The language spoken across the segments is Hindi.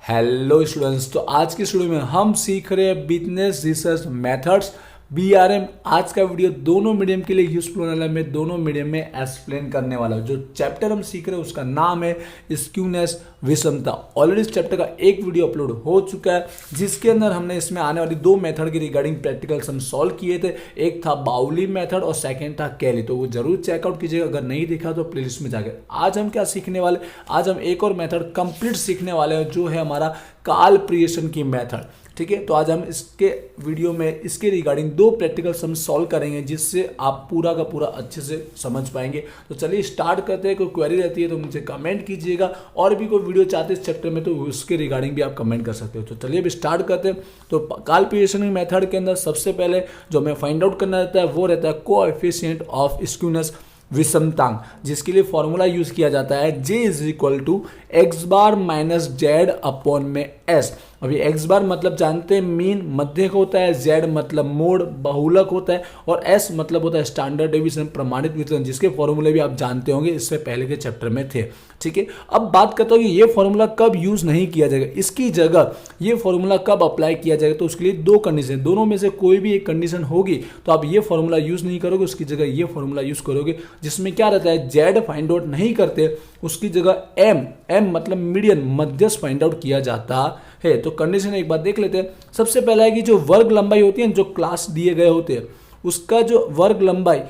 हेलो स्टूडेंट्स, तो आज के स्टूडियो में हम सीख रहे हैं बिजनेस रिसर्च मेथड्स बीआरएम। आज का वीडियो दोनों मीडियम के लिए यूजफुल होने वाला है। मैं दोनों मीडियम में एक्सप्लेन करने वाला हूँ। जो चैप्टर हम सीख रहे हैं उसका नाम है स्क्यूनेस, विषमता। ऑलरेडी इस चैप्टर का एक वीडियो अपलोड हो चुका है जिसके अंदर हमने इसमें आने वाली दो मेथड के रिगार्डिंग प्रैक्टिकल सम सॉल्व किए थे। एक था बाउली मेथड और सेकेंड था कैली, तो वो जरूर चेकआउट कीजिएगा। अगर नहीं दिखा तो प्लेलिस्ट में जाकर। आज हम क्या सीखने वाले, आज हम एक और मेथड कंप्लीट सीखने वाले हैं जो है हमारा कालप्रिएशन की मेथड। ठीक है, तो आज हम इसके वीडियो में इसके रिगार्डिंग दो प्रैक्टिकल सम सॉल्व करेंगे जिससे आप पूरा का पूरा अच्छे से समझ पाएंगे। तो चलिए स्टार्ट करते हैं। कोई क्वेरी रहती है तो मुझे कमेंट कीजिएगा, और भी कोई वीडियो चाहते हैं इस चैप्टर में तो उसके रिगार्डिंग भी आप कमेंट कर सकते हो। तो चलिए अब स्टार्ट करते हैं। तो कालप्रिएशन मेथड के अंदर सबसे पहले जो हमें फाइंड आउट करना रहता है वो रहता है कोएफिशिएंट ऑफ स्क्यूनेस, विषमतांक, जिसके लिए फॉर्मूला यूज किया जाता है J is equal to X bar minus Z upon में S। अभी एक्स बार मतलब जानते हैं मीन, मध्य का होता है, जेड मतलब मोड बहुलक होता है, और एस मतलब होता है स्टैंडर्ड डेविएशन, प्रमाणित विचलन, जिसके फॉर्मूले भी आप जानते होंगे, इससे पहले के चैप्टर में थे। ठीक है, अब बात करता हूँ कि ये फॉर्मूला कब यूज नहीं किया जाएगा, इसकी जगह ये फॉर्मूला कब अप्लाई किया जाएगा। तो उसके लिए दो कंडीशन, दोनों में से कोई भी एक कंडीशन होगी तो आप ये फॉर्मूला यूज नहीं करोगे, उसकी जगह ये फॉर्मूला यूज करोगे। जिसमें क्या रहता है, जेड फाइंड आउट नहीं करते, उसकी जगह एम मतलब मीडियन, मध्यस्थ फाइंड आउट किया जाता है। तो कंडीशन एक बार देख लेते हैं। सबसे पहला है कि जो वर्ग लंबाई होती है, जो क्लास दिए गए होते हैं, उसका जो वर्ग लंबाई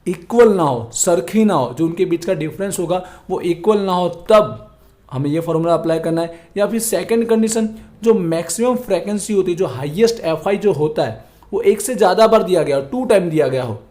इक्वल ना हो, सरखी ना हो, जो उनके बीच का डिफरेंस होगा वो इक्वल ना हो, तब हमें ये फॉर्मूला अप्लाई करना है। या फिर सेकंड कंडीशन, जो मैक्सिमम फ्रीक्वेंसी होती है, जो हाईएस्ट एफआई जो होता है वो एक से ज़्यादा बार दिया गया हो, 2 टाइम दिया गया हो।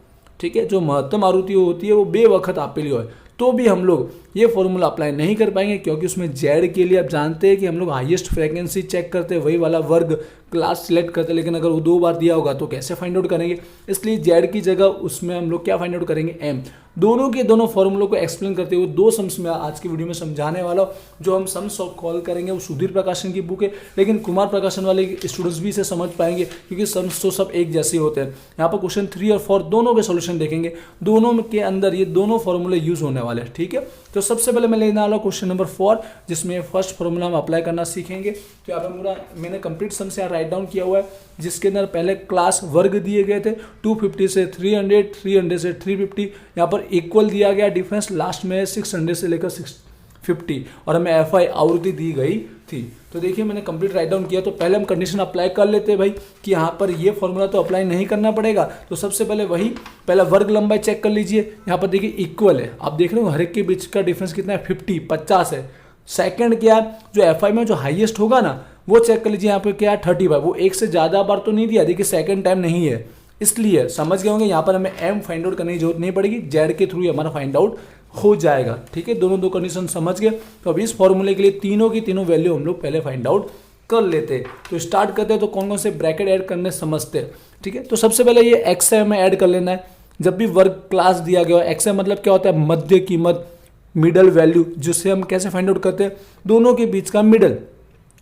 ठीक है, जो महत्तम आवृत्ति होती है वो बेवक्त आपेली हो, तो भी हम लोग ये फॉर्मूला अप्लाई नहीं कर पाएंगे, क्योंकि उसमें जेड के लिए आप जानते हैं कि हम लोग हाईएस्ट फ्रीक्वेंसी चेक करते हैं, वही वाला वर्ग क्लास सिलेक्ट करते हैं। लेकिन अगर वो 2 बार दिया होगा तो कैसे फाइंड आउट करेंगे, इसलिए जेड की जगह उसमें हम लोग क्या फाइंड आउट करेंगे, एम। दोनों के दोनों फॉर्मूलों को एक्सप्लेन करते हुए दो सम्स में आज की वीडियो में समझाने वाला हूँ। जो हम सम्स कॉल करेंगे वो सुधीर प्रकाशन की बुक है, लेकिन कुमार प्रकाशन वाले स्टूडेंट्स भी इसे समझ पाएंगे क्योंकि सम्स तो सब एक जैसे होते हैं। यहाँ पर क्वेश्चन 3 और 4 दोनों के सोल्यूशन देखेंगे, दोनों के अंदर ये दोनों फॉर्मूले यूज होने वाले हैं। ठीक है, तो सबसे पहले मैं लेने वाला क्वेश्चन नंबर 4, जिसमें फर्स्ट फॉर्मूला हम अप्लाई करना सीखेंगे। तो यहाँ पर पूरा मैंने कंप्लीट सम से राइट डाउन किया हुआ है, जिसके अंदर पहले क्लास वर्ग दिए गए थे 250 से 300, 300 से 350। यहाँ पर इक्वल दिया गया डिफरेंस, लास्ट में 600 से लेकर 650, और हमें एफआई आवृत्ति दी गई थी। तो देखिए मैंने कंप्लीट राइट डाउन किया। तो पहले हम कंडीशन अप्लाई कर लेते हैं भाई, कि यहाँ पर ये फॉर्मूला तो अप्लाई नहीं करना पड़ेगा। तो सबसे पहले वही पहला वर्ग लंबाई चेक कर लीजिए। यहाँ पर देखिए इक्वल है, आप देख रहे हो हर एक के बीच का डिफरेंस कितना है, 50 है। सेकंड क्या है, जो एफआई में जो हाईएस्ट होगा ना वो चेक कर लीजिए। यहाँ पे क्या है 35, वो एक से ज्यादा बार तो नहीं दिया, देखिए सेकंड टाइम नहीं है, इसलिए समझ गए होंगे यहाँ पर हमें एम फाइंड आउट करने की जरूरत नहीं पड़ेगी, जेड के थ्रू ही हमारा फाइंड आउट हो जाएगा। ठीक है, दोनों दो कंडीशन समझ गए। तो अब इस फॉर्मूले के लिए तीनों की तीनों वैल्यू हम लोग पहले फाइंड आउट कर लेते हैं। तो स्टार्ट करते हैं। तो कौन कौन से ब्रैकेट ऐड करने समझते हैं। ठीक है, तो सबसे पहले ये एक्स में ऐड कर लेना है। जब भी वर्ग क्लास दिया गया है, एक्स मतलब क्या होता है, मध्य कीमत, मिडल वैल्यू, जिससे हम कैसे फाइंड आउट करते हैं, दोनों के बीच का मिडल,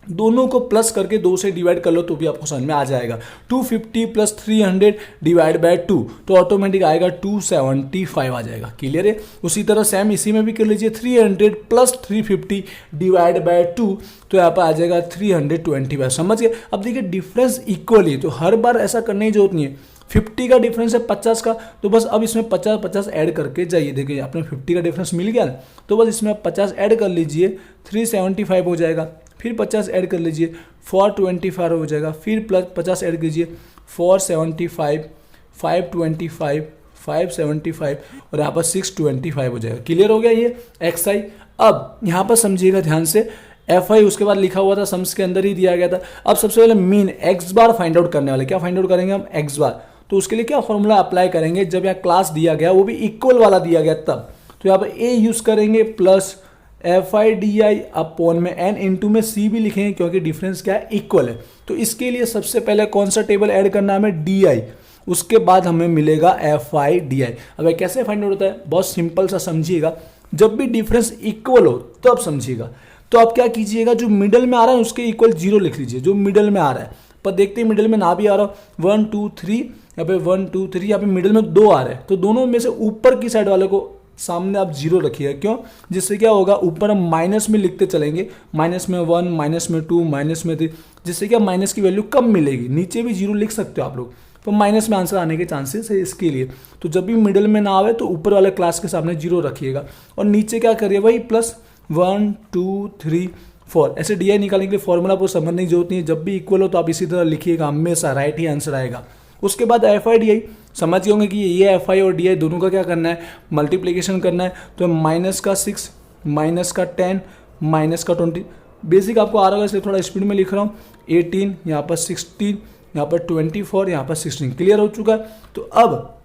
दोनों को प्लस करके 2 से डिवाइड कर लो तो भी आपको समझ में आ जाएगा। 250 प्लस 300 डिवाइड बाय 2, तो ऑटोमेटिक आएगा 275 आ जाएगा। क्लियर है। उसी तरह सेम इसी में भी कर लीजिए, 300 प्लस 350 डिवाइड बाय 2, तो यहाँ पर आ जाएगा 325। समझ गए। अब देखिए डिफरेंस इक्वल ही, तो हर बार ऐसा करने की जरूरत नहीं है। 50 का डिफरेंस है 50 का, तो बस अब इसमें 50 ऐड करके जाइए। देखिए आपने 50 का डिफरेंस मिल गया ना, तो बस इसमें 50 ऐड कर लीजिए, 375 हो जाएगा। फिर 50 ऐड कर लीजिए, 425 हो जाएगा। फिर प्लस 50 ऐड कीजिए, 475, 525, 575, और यहाँ पर 625 हो जाएगा। क्लियर हो गया ये एक्स आई। अब यहाँ पर समझिएगा ध्यान से, एफ आई उसके बाद लिखा हुआ था, सम्स के अंदर ही दिया गया था। अब सबसे पहले मीन एक्स बार फाइंड आउट करने वाले, क्या फाइंड आउट करेंगे हम, एक्स बार। तो उसके लिए क्या फॉर्मूला अप्लाई करेंगे, जब यहाँ क्लास दिया गया वो भी इक्वल वाला दिया गया तब, तो यहाँ पर ए यूज करेंगे plus F I D I upon में एन, इंटू में सी भी लिखेंगे क्योंकि डिफरेंस क्या है, इक्वल है। तो इसके लिए सबसे पहले कौन सा टेबल ऐड करना है हमें, डी आई, उसके बाद हमें मिलेगा एफ आई डी आई। अब कैसे फाइंड आउट होता है, बहुत सिंपल सा समझिएगा। जब भी डिफरेंस इक्वल हो तब समझिएगा। तो आप क्या कीजिएगा, जो मिडल में आ रहा है उसके इक्वल 0 लिख लीजिए, जो मिडल में आ रहा है। पर देखते हैं मिडल में ना भी आ रहा हो, 1 2 3, यहाँ पे 1 2 3, यहाँ पे मिडल में 2 आ रहे हैं, तो दोनों में से ऊपर की साइड वाले को सामने आप जीरो रखिएगा। क्यों? जिससे क्या होगा, ऊपर हम माइनस में लिखते चलेंगे, माइनस में 1, माइनस में 2, माइनस में 3, जिससे क्या माइनस की वैल्यू कम मिलेगी। नीचे भी जीरो लिख सकते हो आप लोग, तो माइनस में आंसर आने के चांसेस है इसके लिए। तो जब भी मिडिल में ना आवे तो ऊपर वाले क्लास के सामने जीरो रखिएगा और नीचे क्या करिए भाई प्लस 1 2 3 4। ऐसे डी आई निकालने के लिए फॉर्मूला आपको समझने की जरूरत नहीं है, जब भी इक्वल हो तो आप इसी तरह लिखिएगा, हमेशा राइट ही आंसर आएगा। उसके बाद एफ आई डी आई समझ गए होंगे कि ये एफ आई और डी आई दोनों का क्या करना है, मल्टीप्लीकेशन करना है। तो माइनस का 6, माइनस का 10, माइनस का 20, बेसिक आपको आ रहा होगा इसलिए थोड़ा स्पीड में लिख रहा हूँ। 18, यहाँ पर 16, यहाँ पर 24, यहाँ पर 16। क्लियर हो चुका है। तो अब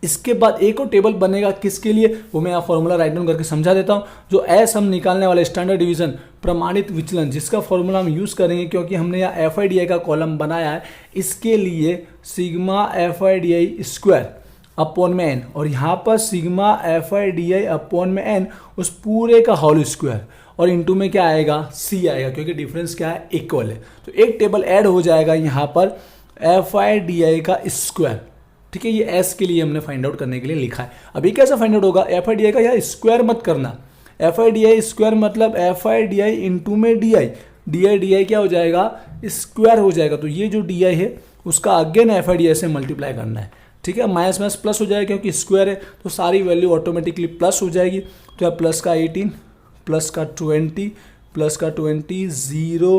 इसके बाद एक और टेबल बनेगा किसके लिए, वो मैं यहाँ फॉर्मूला राइट डाउन करके समझा देता हूँ। जो एस हम निकालने वाले स्टैंडर्ड डिवीजन प्रमाणित विचलन, जिसका फॉर्मूला हम यूज करेंगे क्योंकि हमने यहाँ एफ आई डी आई का कॉलम बनाया है, इसके लिए sigma F I D I square upon में एन, और यहाँ पर sigma F I D I upon में एन उस पूरे का होल स्क्वायर, और इनटू में क्या आएगा, सी आएगा, क्योंकि डिफरेंस क्या है, इक्वल है। तो एक टेबल ऐड हो जाएगा यहाँ पर एफ आई डी आई का स्क्वायर। ठीक है, ये एस के लिए हमने फाइंड आउट करने के लिए लिखा है। अभी कैसे फाइंड आउट होगा, एफ आई डी आई का यहाँ स्क्वायर मत करना, F I D I square मतलब F I D I into में डी आई, डी आई क्या हो जाएगा, स्क्वायर हो जाएगा। तो ये जो डी आई है उसका अगेन एफ आई डी आई से मल्टीप्लाई करना है। ठीक है, माइनस माइनस प्लस हो जाएगा क्योंकि स्क्वायर है, तो सारी वैल्यू ऑटोमेटिकली प्लस हो जाएगी। तो यहाँ प्लस का 18, प्लस का 20, प्लस का 20, 0,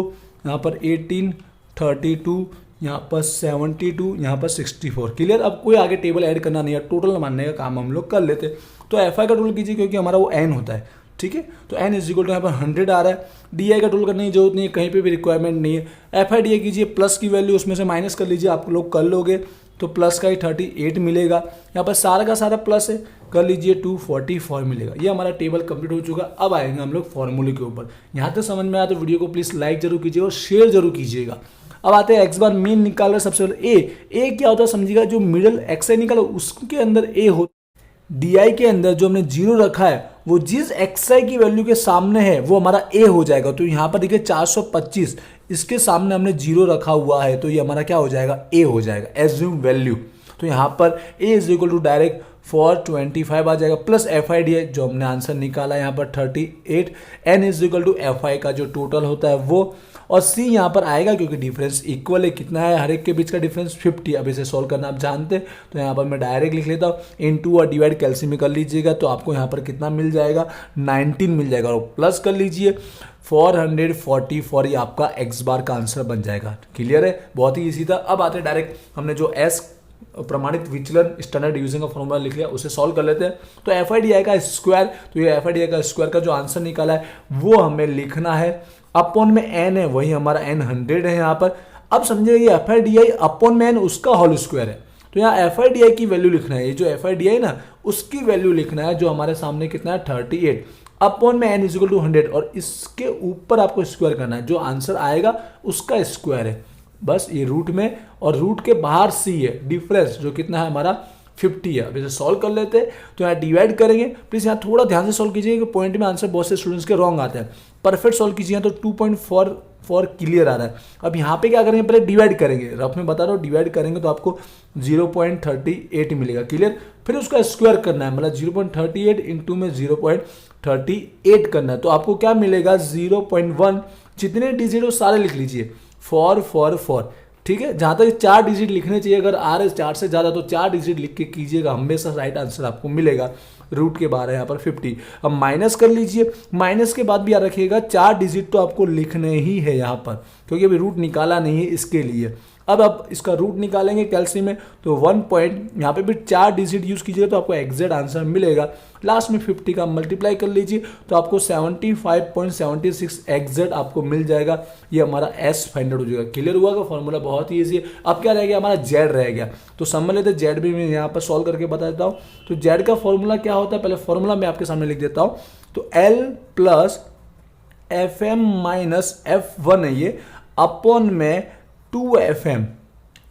यहाँ पर 18, 32, यहाँ पर 72, यहाँ पर 64। क्लियर। अब कोई आगे टेबल ऐड करना नहीं है, टोटल मानने का काम हम लोग कर लेते। तो एफ आई का टोटल कीजिए क्योंकि हमारा वो एन होता है। ठीक है, तो एन इज इक्वल टू यहाँ पर 100 आ रहा है। डी आई का टोटल करने की जरूरत नहीं है, कहीं पे भी रिक्वायरमेंट नहीं है। एफ आई डी आई कीजिए, प्लस की वैल्यू उसमें से माइनस कर लीजिए, आप लोग कर लोगे तो प्लस का ही 38 मिलेगा। यहाँ पर सारा का सारा प्लस है, कर लीजिए 244 मिलेगा। ये हमारा टेबल कंप्लीट हो चुका। अब आएंगे हम लोग फॉर्मूले के ऊपर। यहाँ तक समझ में आया तो वीडियो को प्लीज लाइक जरूर कीजिएगा और शेयर जरूर कीजिएगा। अब आते हैं एक्स बार मीन निकाल रहे, सबसे पहले ए क्या होता है समझिएगा, जो मिडल एक्स आई निकाला उसके अंदर ए हो, डी आई के अंदर जो हमने जीरो रखा है वो जिस एक्स आई की वैल्यू के सामने है वो हमारा ए हो जाएगा। तो यहाँ पर देखिए 425, इसके सामने हमने जीरो रखा हुआ है तो ये हमारा क्या हो जाएगा, ए हो जाएगा, एज्यूम वैल्यू। तो यहाँ पर A is equal to direct 425 आ जाएगा, plus F I D I जो हमने आंसर निकाला यहाँ पर 38, N is equal to F I का जो टोटल होता है वो, और सी यहाँ पर आएगा क्योंकि डिफरेंस इक्वल है। कितना है हर एक के बीच का डिफरेंस, 50। अब इसे सॉल्व करना आप जानते हैं, तो यहाँ पर मैं डायरेक्ट लिख लेता हूँ, इनटू और डिवाइड कैल्सियम में कर लीजिएगा तो आपको यहाँ पर कितना मिल जाएगा, 19 मिल जाएगा, और प्लस कर लीजिए 444, ये आपका एक्स बार का आंसर बन जाएगा। क्लियर है, बहुत ही इजी था। अब आते हैं डायरेक्ट, हमने जो एस प्रमाणित विचलन स्टैंडर्ड डिवीजन का फॉर्मूला लिख लिया, उसे सॉल्व कर लेते हैं। तो एफ आई डी आई का स्क्वायर, तो ये एफ आई डी आई का स्क्वायर का जो आंसर निकाला है वो हमें लिखना है, अपॉन में एन है, वही हमारा एन 100 है यहाँ पर। अब समझिए ये F I D I upon में एन उसका होल स्क्वायर है, तो यहाँ एफ आई डी आई की वैल्यू लिखना है, ये जो एफ आई डी आई ना उसकी वैल्यू लिखना है जो हमारे सामने कितना है 38, अपॉन में एन इज इक्वल टू 100, और इसके ऊपर आपको स्क्वायर करना है, जो आंसर आएगा उसका स्क्वायर है बस, ये रूट में, और रूट के बाहर सी है, डिफरेंस जो कितना है हमारा 50 है। अब इसे सॉल्व कर लेते हैं, तो यहाँ डिवाइड करेंगे, प्लीज यहाँ थोड़ा ध्यान से सॉल्व कीजिएगा कि पॉइंट में आंसर बहुत से स्टूडेंट्स के रॉन्ग आते हैं। परफेक्ट सॉल्व कीजिए तो 2.44 क्लियर आ रहा है। अब यहाँ पे क्या करेंगे, पहले डिवाइड करेंगे, रफ में बता रहा हूँ, डिवाइड करेंगे तो आपको 0.38 मिलेगा। क्लियर, फिर उसका स्क्वायर करना है, मतलब 0.38 इंटू में 0.38 करना है, तो आपको क्या मिलेगा 0.1, जितने डिजिट वो सारे लिख लीजिए, 444। ठीक है, जहां तक 4 डिजिट लिखने चाहिए, अगर आ रहे 4 से ज्यादा तो 4 डिजिट लिख के कीजिएगा, हमेशा राइट आंसर आपको मिलेगा। रूट के बाहर है यहाँ पर 50। अब माइनस कर लीजिए, माइनस के बाद भी याद रखिएगा 4 डिजिट तो आपको लिखने ही है यहाँ पर, क्योंकि अभी रूट निकाला नहीं है इसके लिए। अब आप इसका रूट निकालेंगे कैल्सियम में, तो 1 पॉइंट यहाँ पे भी 4 डिजिट यूज कीजिएगा तो आपको एग्जैक्ट आंसर मिलेगा। लास्ट में 50 का मल्टीप्लाई कर लीजिए तो आपको 75.76 एग्जैक्ट आपको मिल जाएगा। ये हमारा एस फाइंड आउट हो जाएगा। क्लियर हुआ का फॉर्मूला बहुत ही ईजी है। अब क्या रह गया, हमारा जेड रह गया, तो समझ लेते जेड भी मैं यहाँ पर सॉल्व करके बता देता हूँ। तो जेड का फॉर्मूला क्या होता है, पहले फॉर्मूला मैं आपके सामने लिख देता हूँ। तो L plus F M minus F1 है ये, अपॉन में 2FM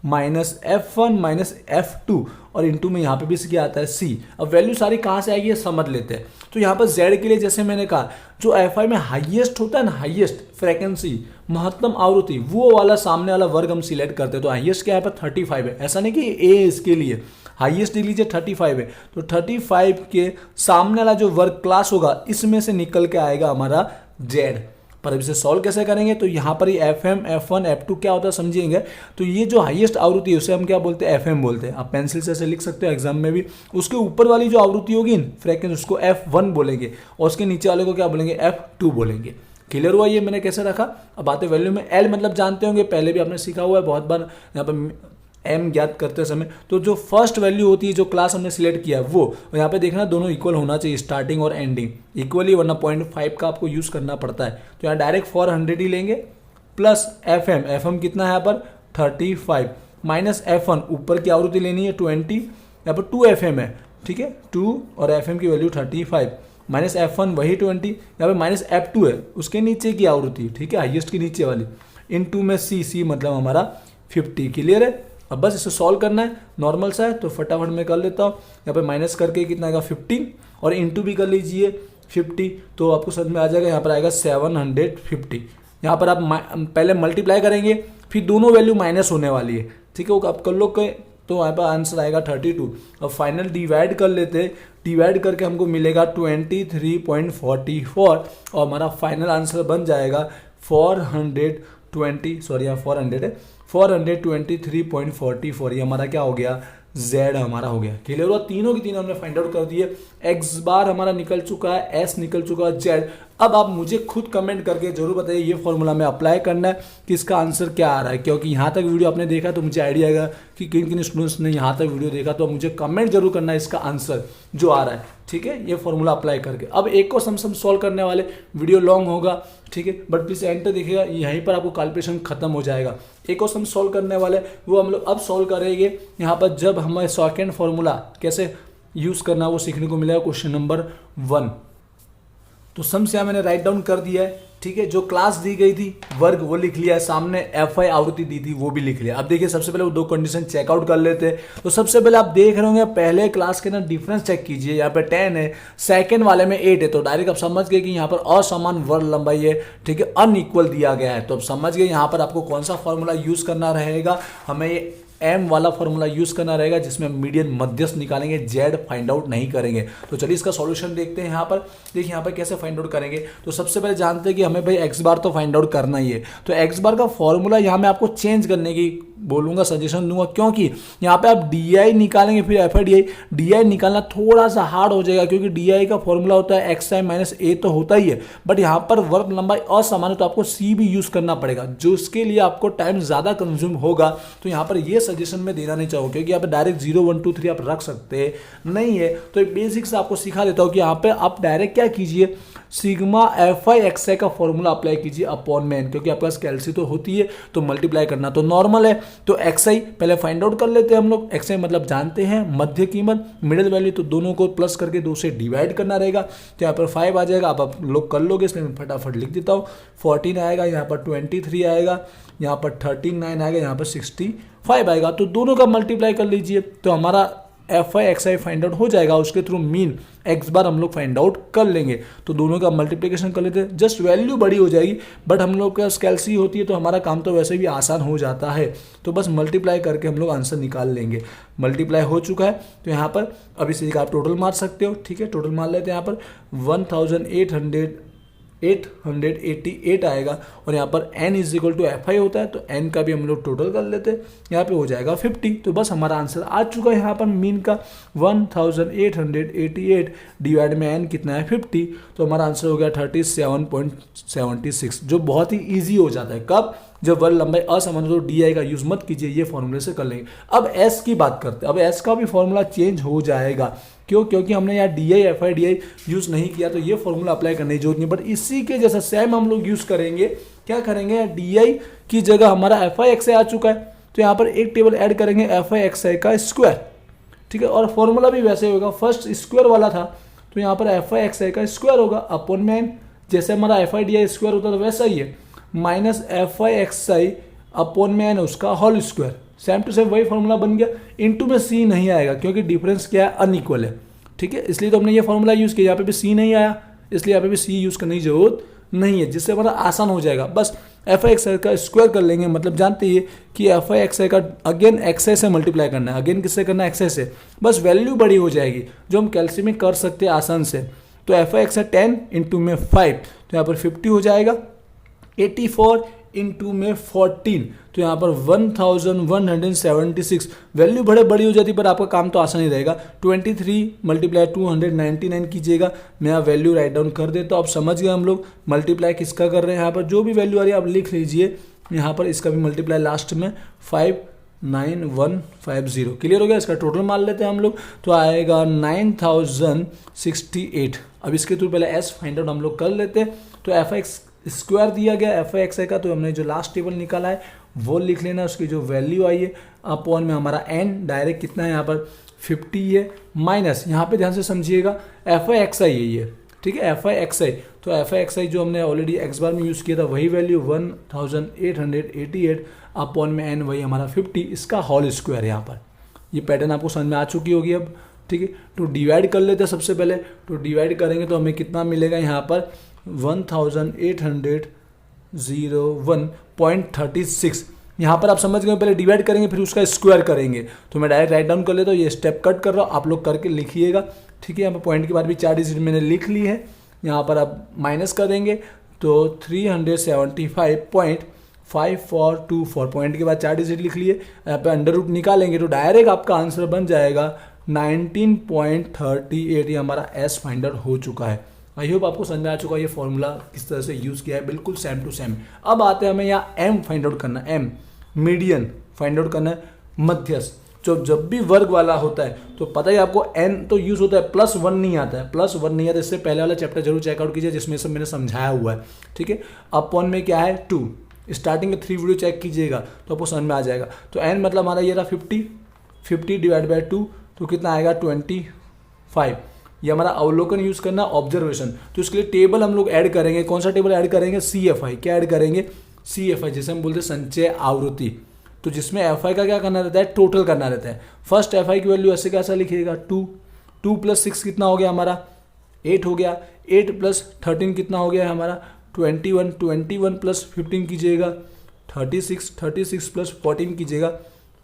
minus F1 minus F2, और इनटू में यहाँ पे भी क्या आता है सी। अब वैल्यू सारी कहाँ से आएगी ये समझ लेते हैं। तो यहाँ पर जेड के लिए जैसे मैंने कहा जो एफ आई में हाईएस्ट होता है ना, हाईएस्ट फ्रिक्वेंसी महत्तम आवृत्ति, वो वाला सामने वाला वर्ग हम सिलेक्ट करते हैं। तो हाईएस्ट क्या है पर 35 है, ऐसा नहीं कि ए इसके लिए हाईएस्ट देख लीजिए 35 है, तो 35 के सामने वाला जो वर्ग क्लास होगा इसमें से निकल के आएगा हमारा जेड। पर अब इसे सॉल्व कैसे करेंगे, तो यहाँ पर ये FM, F1, F2 क्या होता है समझिएंगे। तो ये जो हाईएस्ट आवृत्ति है उसे हम क्या बोलते हैं, FM बोलते हैं। आप पेंसिल से ऐसे लिख सकते हो एग्जाम में भी। उसके ऊपर वाली जो आवृत्ति होगी फ्रीक्वेंसी उसको F1 बोलेंगे और उसके नीचे वाले को क्या बोलेंगे, F2 बोलेंगे। क्लियर हुआ ये मैंने कैसे रखा। अब आते वैल्यू में L मतलब जानते होंगे, पहले भी आपने सीखा हुआ है बहुत बार यहाँ पर एम ज्ञात करते समय। तो जो फर्स्ट वैल्यू होती है जो क्लास हमने सिलेक्ट किया वो, और यहाँ पे देखना दोनों इक्वल होना चाहिए, स्टार्टिंग और एंडिंग इक्वली, वरना 0.5 का आपको यूज करना पड़ता है। तो यहाँ डायरेक्ट 400 ही लेंगे प्लस एफ एम कितना है यहाँ पर 35 माइनस F1 ऊपर की आवृत्ति लेनी है 20, यहाँ पर 2 FM है, ठीक है 2 और FM की वैल्यू 35 माइनस F1 वही 20, यहाँ पे माइनस F2 है उसके नीचे की आवृत्ति, ठीक है हाईएस्ट की नीचे वाली, इन टू में सी मतलब हमारा 50। क्लियर है। अब बस इसे सॉल्व करना है, नॉर्मल सा है तो फटाफट मैं कर लेता हूँ। यहाँ पे माइनस करके कितना आएगा 15 और इंटू भी कर लीजिए 50, तो आपको समझ में आ जाएगा। यहाँ पर आएगा 750। यहाँ पर आप पहले मल्टीप्लाई करेंगे फिर दोनों वैल्यू माइनस होने वाली है, ठीक है वो आप कर लो के, तो यहाँ पर आंसर आएगा 32। अब फाइनल डिवाइड कर लेते हैं, डिवाइड करके हमको मिलेगा 23.44 और हमारा फाइनल आंसर बन जाएगा 423.44। ये हमारा क्या हो गया, Z हमारा हो गया। क्लियर हुआ। तीनों की तीनों हमने फाइंड आउट कर दिए। X बार हमारा निकल चुका है, S निकल चुका है, Z। अब आप मुझे खुद कमेंट करके जरूर बताइए ये फॉर्मूला में अप्लाई करना है कि इसका आंसर क्या आ रहा है, क्योंकि यहाँ तक वीडियो आपने देखा तो मुझे आइडिया आएगा कि किन किन स्टूडेंट्स ने यहाँ तक वीडियो देखा। तो मुझे कमेंट जरूर करना है इसका आंसर जो आ रहा है, ठीक है ये फॉर्मूला अप्लाई करके। अब एक को सम सॉल्व करने वाले, वीडियो लॉन्ग होगा, ठीक है बट प्लीज एंड तक देखिएगा, यहीं पर आपको कैलकुलेशन खत्म हो जाएगा। एक और सम सॉल्व करने वाले वो हम लोग अब सॉल्व करेंगे। यहाँ पर जब हमें सेकंड फॉर्मूला कैसे यूज करना वो सीखने को मिलेगा क्वेश्चन नंबर 1। तो सम्स यहाँ मैंने राइट डाउन कर दिया है, ठीक है जो क्लास दी गई थी वर्ग वो लिख लिया है, सामने FI आवृत्ति दी थी वो भी लिख लिया। अब देखिए सबसे पहले वो दो कंडीशन चेकआउट कर लेते हैं। तो सबसे पहले आप देख रहे होंगे पहले क्लास के ना डिफरेंस चेक कीजिए, यहाँ पे 10 है, सेकंड वाले में 8 है, तो डायरेक्ट आप समझ गए कि यहाँ पर असमान वर्ग लंबाई है, ठीक है अनइक्वल दिया गया है। तो अब समझ गए यहाँ पर आपको कौन सा फॉर्मूला यूज करना रहेगा, हमें ये M वाला फॉर्मूला यूज करना रहेगा जिसमें मीडियन मध्यस्थ निकालेंगे, Z फाइंड आउट नहीं करेंगे। तो चलिए इसका सॉल्यूशन देखते हैं। यहाँ पर देखिए यहाँ पर कैसे फाइंड आउट करेंगे। तो सबसे पहले जानते हैं कि हमें भाई X बार तो फाइंड आउट करना ही है। तो X बार का फॉर्मूला यहाँ मैं आपको चेंज करने की बोलूंगा, सजेशन दूंगा, क्योंकि यहाँ पे आप DI निकालेंगे फिर FI DI निकालना थोड़ा सा हार्ड हो जाएगा, क्योंकि DI का फॉर्मूला होता है XI माइनस A तो होता ही है, बट यहाँ पर वर्ग लंबाई असमान है तो आपको C भी यूज करना पड़ेगा, जो इसके लिए आपको टाइम ज्यादा कंज्यूम होगा। तो यहाँ पर ये सजेशन में देना नहीं चाहूँगा, क्योंकि यहाँ पे डायरेक्ट 0 1 2 3 आप रख सकते नहीं है। तो एक बेसिक से आपको सिखा देता हूँ कि यहाँ पे आप डायरेक्ट क्या कीजिए, सिग्मा FI XI का फॉर्मूला अप्लाई कीजिए अपॉन में n, क्योंकि आपके पास कैलसी तो होती है तो मल्टीप्लाई करना तो नॉर्मल है। तो XI पहले फाइंड आउट कर लेते हैं हम लोग। XI मतलब जानते हैं मध्य कीमत, मिडिल वैल्यू, तो दोनों को प्लस करके 2 से डिवाइड करना रहेगा। तो यहाँ पर 5 आ जाएगा, आप लोग कर लोगे, इसलिए मैं फटाफट लिख देता हूँ। 14 आएगा, यहाँ पर 23 आएगा, यहाँ पर 39 आएगा, यहाँ पर 65 आएगा। तो दोनों का मल्टीप्लाई कर लीजिए तो हमारा FI XI फाइंड आउट हो जाएगा। उसके थ्रू मीन X बार हम लोग फाइंड आउट कर लेंगे। तो दोनों का मल्टीप्लिकेशन कर लेते हैं, जस्ट वैल्यू बड़ी हो जाएगी, बट हम लोग के पास कैलसी होती है तो हमारा काम तो वैसे भी आसान हो जाता है। तो बस मल्टीप्लाई करके हम लोग आंसर निकाल लेंगे। मल्टीप्लाई हो चुका है तो यहाँ पर अब इसी का आप टोटल मार सकते हो, ठीक है टोटल मार लेते हैं। यहाँ पर 1888 आएगा और यहाँ पर n is equal to FI होता है, तो n का भी हम लोग टोटल कर लेते हैं, यहाँ पे हो जाएगा 50। तो बस हमारा आंसर आ चुका है यहाँ पर मीन का 1888 डिवाइड में n कितना है 50, तो हमारा आंसर हो गया 37.76, जो बहुत ही ईजी हो जाता है। कब, जब वर्ग लंबाई असमान हो तो DI का यूज मत कीजिए, ये फॉर्मूले से कर लेंगे। अब S की बात करते हैं। अब S का भी फॉर्मूला चेंज हो जाएगा, क्यों, क्योंकि हमने यहाँ DI FI DI यूज नहीं किया, तो ये फॉर्मूला अप्लाई करने की जरूरत नहीं। बट इसी के जैसा सेम हम लोग यूज करेंगे, क्या करेंगे, DI की जगह हमारा FI XI आ चुका है, तो यहाँ पर एक टेबल ऐड करेंगे FI XI का स्क्वायर, ठीक है, और फॉर्मूला भी वैसे होगा, फर्स्ट स्क्वायर वाला था तो यहाँ पर FI XI का स्क्वायर होगा अपॉन में n, जैसे हमारा FI DI स्क्वायर होता है तो वैसा ही है, माइनस FI XI अपॉन में n उसका whole square, same to same वही फॉर्मूला बन गया, इनटू में सी नहीं आएगा क्योंकि डिफरेंस क्या है, अनइक्वल है, ठीक है, इसलिए तो हमने ये फॉर्मूला यूज़ किया। यहाँ पे भी सी नहीं आया, इसलिए यहाँ पे भी सी यूज़ करने की जरूरत नहीं है, जिससे हमारा आसान हो जाएगा। बस एफ आई एक्स आई का स्क्वायर कर लेंगे, मतलब जानते ही कि एफ आई एक्स आई का अगेन एक्स आई से मल्टीप्लाई करना है, अगेन किससे करना है, एक्स आई से, बस वैल्यू बड़ी हो जाएगी जो हम कैल्सियम में कर सकते हैं आसान से। तो F I x I 10 into में 5, तो यहाँ पर 50 हो जाएगा, 84 इंटू में 14, तो यहाँ पर 1176, वैल्यू बड़ी हो जाती, पर आपका काम तो आसान ही रहेगा। 23 मल्टीप्लाई 299 कीजिएगा, मैं यहाँ वैल्यू राइट डाउन कर देता हूँ। आप समझ गए हम लोग मल्टीप्लाई किसका कर रहे हैं, यहाँ पर जो भी वैल्यू आ रही है आप लिख लीजिए, यहाँ पर इसका भी मल्टीप्लाई लास्ट में 59150, क्लियर हो गया। इसका टोटल मान लेते हैं हम लोग, तो आएगा 9068। अब इसके थ्रू पहले एस फाइंड आउट हम लोग कर लेते हैं। तो एफ एक्स स्क्वायर दिया गया एफ आई एक्स आई का, तो हमने जो लास्ट टेबल निकाला है वो लिख लेना, उसकी जो वैल्यू आई है अपॉन में हमारा एन डायरेक्ट कितना है यहाँ पर 50 है, माइनस यहाँ पे ध्यान से समझिएगा एफ आई एक्स आई है ये, ठीक है, एफ आई एक्स आई। तो एफ आई एक्स आई जो हमने ऑलरेडी एक्स बार में यूज़ किया था वही वैल्यू 1888 अपॉन में एन वही हमारा 50, इसका होल स्क्वायर है यहाँ पर। ये पैटर्न आपको समझ में आ चुकी होगी अब, ठीक है। तो डिवाइड कर लेते हैं सबसे पहले, तो डिवाइड करेंगे तो हमें कितना मिलेगा यहाँ पर 1801.36। यहाँ पर आप समझ गए, पहले डिवाइड करेंगे फिर उसका स्क्वायर करेंगे, तो मैं डायरेक्ट राइट डाउन कर लेता हूँ, ये स्टेप कट कर रहा हूँ, आप लोग करके लिखिएगा, ठीक है। यहाँ पर पॉइंट के बाद भी 4 डिजिट मैंने लिख ली है, यहाँ पर आप माइनस करेंगे तो 375.5424, पॉइंट के बाद 4 डिजिट लिख लिए, यहाँ पे अंडर रूट निकालेंगे तो डायरेक्ट आपका आंसर बन जाएगा 19.38, ये हमारा एस फाइंड आउट हो चुका है। आई होप आपको समझ में आ चुका है ये फॉर्मूला किस तरह से यूज़ किया है, बिल्कुल सेम टू सेम। अब आते हैं हमें यहाँ एम फाइंड आउट करना, एम मीडियन फाइंड आउट करना है, मध्यस्थ। जो जब भी वर्ग वाला होता है तो पता ही आपको एन तो यूज़ होता है, +1 नहीं आता है, +1 नहीं आता। इससे पहले वाला चैप्टर जरूर चेकआउट कीजिए जिसमें सब मैंने समझाया हुआ है, ठीक है। अपॉन में क्या है 2, स्टार्टिंग में 3 वीडियो चेक कीजिएगा तो आपको समझ में आ जाएगा। तो एन मतलब हमारा ये रहा 50 डिवाइड बाई 2, तो कितना आएगा 25। ये हमारा अवलोकन यूज करना, ऑब्जर्वेशन। तो इसके लिए टेबल हम लोग ऐड करेंगे, कौन सा टेबल ऐड करेंगे, CFI। क्या ऐड करेंगे, CFI, जैसे हम बोलते हैं संचय आवृत्ति। तो जिसमें FI का क्या करना रहता है, टोटल करना रहता है। फर्स्ट FI की वैल्यू ऐसे कैसा लिखिएगा 2 + 6 कितना हो गया हमारा 8 हो गया, 8 + 13 कितना हो गया हमारा 21 + 15 कीजिएगा 36 + 14 कीजिएगा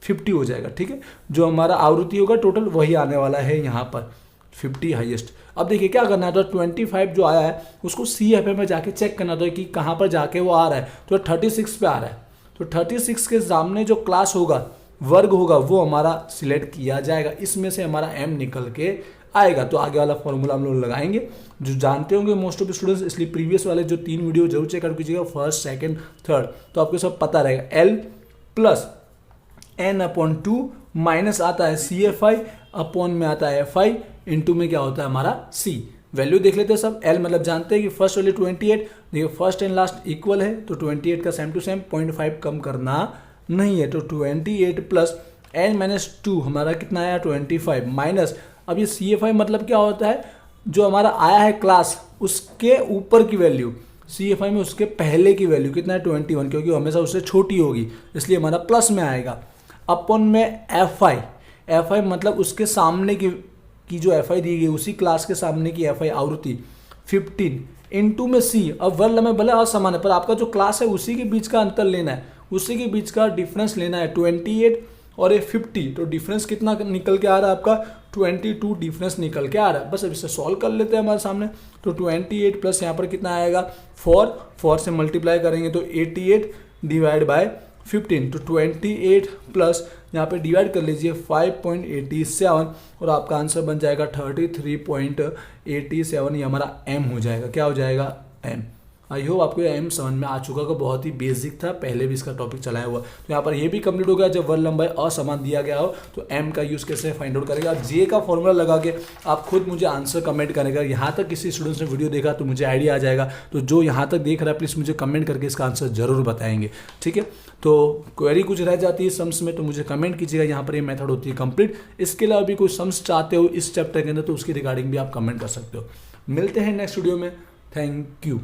50 हो जाएगा, ठीक है। जो हमारा आवृत्ति होगा टोटल वही आने वाला है यहाँ पर 50 हाईएस्ट। अब देखिए क्या करना है, तो 25 जो आया है उसको CFI में जाके चेक करना था कि कहाँ पर जाके वो आ रहा है, तो 36 पे आ रहा है। तो 36 के सामने जो क्लास होगा, वर्ग होगा, वो हमारा सिलेक्ट किया जाएगा, इसमें से हमारा M निकल के आएगा। तो आगे वाला फॉर्मूला हम लोग लगाएंगे जो जानते होंगे मोस्ट ऑफ स्टूडेंट्स, इसलिए प्रीवियस वाले जो 3 वीडियो जरूर चेक कर कीजिएगा, फर्स्ट सेकंड थर्ड, तो आपको सब पता रहेगा। L + n/2 माइनस आता है CFI, अपॉन में आता है FI, इनटू में क्या होता है हमारा C। वैल्यू देख लेते हैं सब। L मतलब जानते हैं कि फर्स्ट वैल्यू 28, देखिए फर्स्ट एंड लास्ट इक्वल है, तो 28 का सेम टू सेम 0.5 कम करना नहीं है। तो 28 + n-2 हमारा कितना आया 25 माइनस, अब ये CFI मतलब क्या होता है, जो हमारा आया है क्लास उसके ऊपर की वैल्यू, CFI में उसके पहले की वैल्यू कितना है 21, क्योंकि हमेशा उससे छोटी होगी इसलिए हमारा प्लस में आएगा। अपन में FI मतलब उसके सामने की जो FI दी गई उसी क्लास के सामने की FI आवृत्ति 15 इनटू में C। अब वर्ग में भले असमान है पर आपका जो क्लास है उसी के बीच का अंतर लेना है, उसी के बीच का डिफरेंस लेना है। 28 और ये 50, तो डिफरेंस कितना निकल के आ रहा है आपका 22 डिफरेंस निकल के आ रहा है। बस अब इसे सॉल्व कर लेते हैं हमारे सामने। तो 28 प्लस यहाँ पर कितना आएगा 4 से मल्टीप्लाई करेंगे तो 88 डिवाइड बाय 15, तो 28 प्लस यहाँ पे डिवाइड कर लीजिए 5.87 और आपका आंसर बन जाएगा 33.87। ये हमारा M हो जाएगा, क्या हो जाएगा M। आई होप आपको ये M समझ में आ चुका होगा, बहुत ही बेसिक था, पहले भी इसका टॉपिक चलाया हुआ। तो यहाँ पर ये भी कंप्लीट हो गया। जब वर्ग लंबाई असमान दिया गया हो तो M का यूज़ कैसे फाइंड आउट करेगा। J का फॉर्मूला लगा के आप खुद मुझे आंसर कमेंट करेगा। यहाँ तक किसी स्टूडेंट्स ने वीडियो देखा तो मुझे आइडिया आ जाएगा, तो जो यहाँ तक देख रहा है प्लीज़ मुझे कमेंट करके इसका आंसर जरूर बताएंगे, ठीक है। तो क्वेरी कुछ रह जाती है सम्स में तो मुझे कमेंट कीजिएगा, यहाँ पर ये मेथड होती है कंप्लीट। इसके अलावा भी कोई सम्स चाहते हो इस चैप्टर के अंदर तो उसकी रिगार्डिंग भी आप कमेंट कर सकते हो। मिलते हैं नेक्स्ट वीडियो में, थैंक यू।